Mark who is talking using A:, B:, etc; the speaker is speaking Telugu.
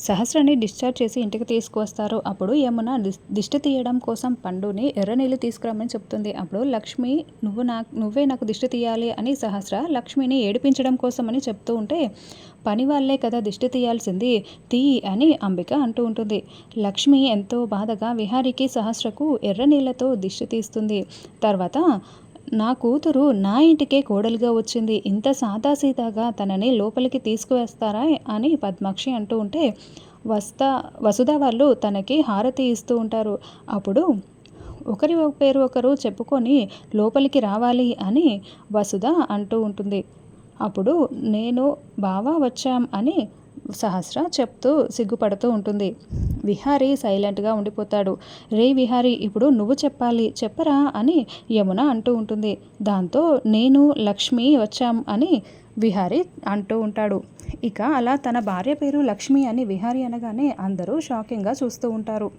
A: సహస్రాన్ని డిశ్చార్జ్ చేసి ఇంటికి తీసుకువస్తారు. అప్పుడు యమున దిష్టి తీయడం కోసం పండుని ఎర్రనీళ్ళు తీసుకురమ్మని చెప్తుంది. అప్పుడు లక్ష్మి నువ్వే నాకు దిష్టి తీయాలి అని సహస్ర లక్ష్మిని ఏడిపించడం కోసమని చెప్తూ ఉంటే, పని వాళ్ళే కదా దిష్టి తీయాల్సింది, తీయి అని అంబిక అంటూ ఉంటుంది. లక్ష్మి ఎంతో బాధగా విహారికి సహస్రకు ఎర్రనీళ్లతో దిష్టి తీస్తుంది. తర్వాత నా కూతురు నా ఇంటికే కోడలుగా వచ్చింది, ఇంత సాదాసీదాగా తనని లోపలికి తీసుకువేస్తారా అని పద్మాక్షి అంటూ ఉంటే, వసుధ వాళ్ళు తనకి హారతి ఇస్తూ ఉంటారు. అప్పుడు ఒకరి పేరు ఒకరు చెప్పుకొని లోపలికి రావాలి అని వసుధ అంటూ ఉంటుంది. అప్పుడు నేను బావా వచ్చాం అని సహస్ర చెప్తూ సిగ్గుపడుతూ ఉంటుంది. విహారి సైలెంట్గా ఉండిపోతాడు. రే విహారి, ఇప్పుడు నువ్వు చెప్పాలి, చెప్పరా అని యమున అంటూ ఉంటుంది. దాంతో నేను లక్ష్మి వచ్చాం అని విహారి అంటూ ఉంటాడు. ఇక అలా తన భార్య పేరు లక్ష్మి అని విహారి అనగానే అందరూ షాకింగ్గా చూస్తూ ఉంటారు.